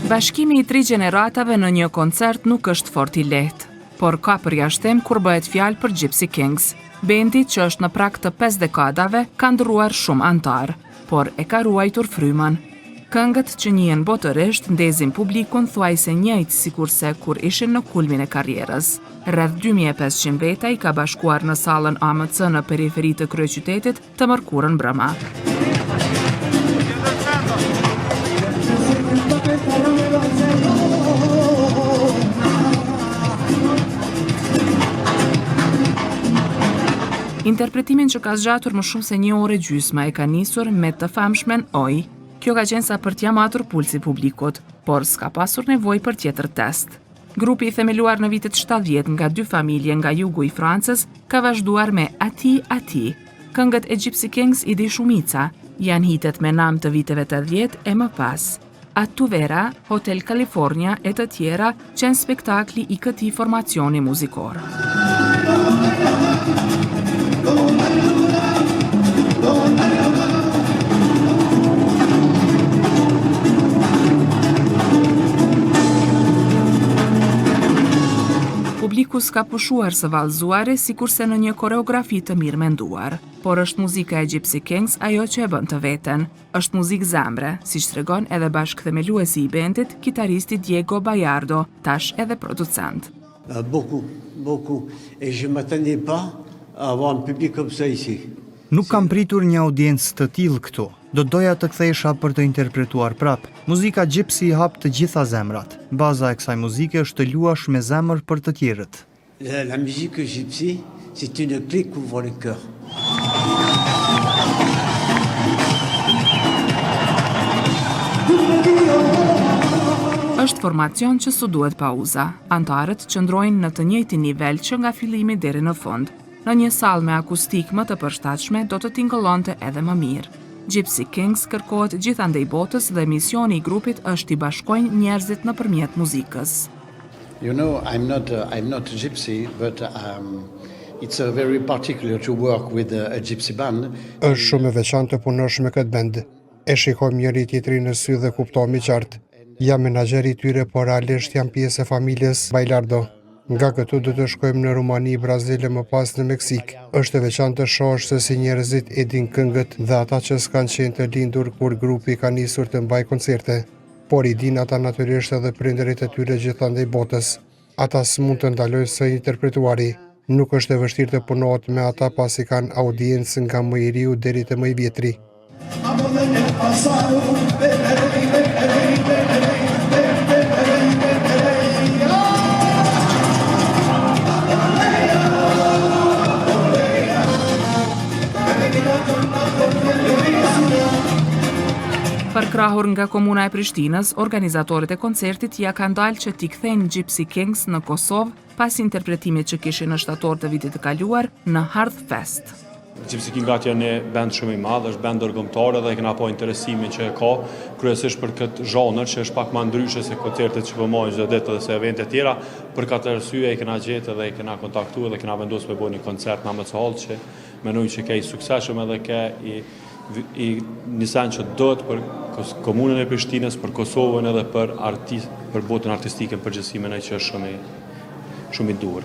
Bashkimi i 3 gjeneratave në një koncert nuk është fort i lehtë, por ka përjashtim kur bëhet fjalë për Gypsy Kings. Bendi që është në prag të 5 dekadave ka ndruar shumë antar, por e ka ruajtur frymën. Këngët që njihen botërisht ndezin publikun thuajse njëjtë sikurse kur ishin në kulmin e karrierës. Rreth 2500 veta i ka bashkuar në sallën AMC në periferi të kryeqytetit të mërkurën mbrëma. Interpretimin që ka zgjatur më shumë se 1 orë e gjysmë e ka nisur me të famshmen Oj. Kjo ka qenë sa për t'ia matur pulsi publikut, por s'ka pasur nevojë për tjetër test. Grupi i themeluar në vitet 70 nga 2 familje nga jugu i Francës ka vazhduar me Ati Ati. Këngët e Gypsy Kings i di shumica, janë hitet me nam të viteve 80 e më pas. Atu Vera, Hotel California e të tjera qenë spektakli i këtij formacioni muzikor. Publiku s'ka pushuar së vallëzuari sikurse në një koreografi të mirë menduar, por është muzika e Gypsy Kings ajo që e bën të veten. Është muzikë zemre, siç tregon edhe bashkëthemeluesi i bendit, kitaristi Diego Bayardo, tash edhe producent. Beaucoup. Et je m'attendais pas à avoir un public comme ça ici. Nuk kam pritur një audiencë të tillë këtu. Do doja të kthehesha për të interpretuar prap. Muzika Gypsy i hap të gjitha zemrat. Baza e kësaj muzike është të luash me zemër për të tjerët. La musique Gypsy, c'est une clé qui ouvre le cœur. Është formacion që s'u duhet pauza. Antarët qëndrojnë në të njëjtin nivel që nga fillimi deri në fund. Në një sallë me akustik më të përshtatshme do të tingëllonte edhe më mirë. Gypsy Kings kërkohet gjithandej botës dhe misioni i grupit është t'i bashkojnë njerëzit nëpërmjet muzikës. You know, I'm not gypsy, but it's very particular to work with a gypsy band. Është shumë e veçantë të punosh me këtë band. E shikojmë njëri tjetrin në sy dhe kuptohemi qartë. Jam menaxher i tyre, por realisht jam pjesë e familjes Bayardo. Nga këtu do të shkojmë në Rumani, Brazil e më pas në Meksik. Është e veçantë të shohësh se si njerëzit e din këngët dhe ata që s'kan qenë të lindur kur grupi ka nisur të mbajë koncerte. Por i din ata natyrisht edhe prindërit e tyre gjithandej botës. Ata s'mund të ndalojnë së interpretuari. Nuk është e vështirë të punohet me ata pasi kanë audiencë nga më i riu deri te më i vjetri. Përkrahur nga komuna e Prishtinës, organizatorët e koncertit ja kanë dalë që t'i kthejnë Gypsy Kings në Kosovë pas interpretimit që kishin në shtator të vitit të kaluar në Hearth Fest. Gypsy Kings janë një band shumë i madh, është band organizator dhe kena po interesimin që ka kryesisht për këtë zhanër që është pak më ndryshe se koncertet që bëjmë çdo ditë dhe se evente të tjera. Për këtë arsye e kena gjetë dhe e kena kontaktuar dhe kena vendosur të bëjmë një koncert në AMC Hall që mendoj që ka i suksesshëm edhe ka i nisan që dohet për komunën e Prishtinës, për Kosovën edhe për botën artistike në përgjithësi mendoj që është shumë i duhur.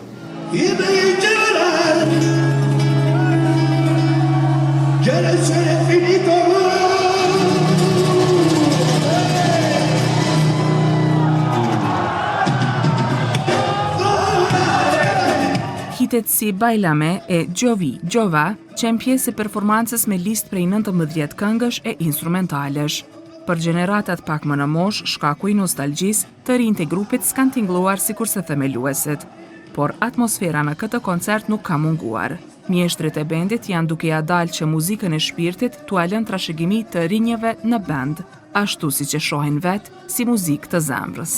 Hitet si Bailame e Gjova qenë pjesë e performancës me listë prej 19 këngësh e instrumentalesh. Për gjeneratat pak më në moshë, shkaku i nostalgjisë, të rinjtë e grupit s'kan tingëlluar sikurse themeluesit. Por atmosfera në këtë koncert nuk ka munguar. Mjeshtrit e bendit janë duke ja dalë që muzikën e shpirtit t'u lënë trashëgimi të rinjeve në band, ashtu siç e shohin vetë si muzikë të zemrës.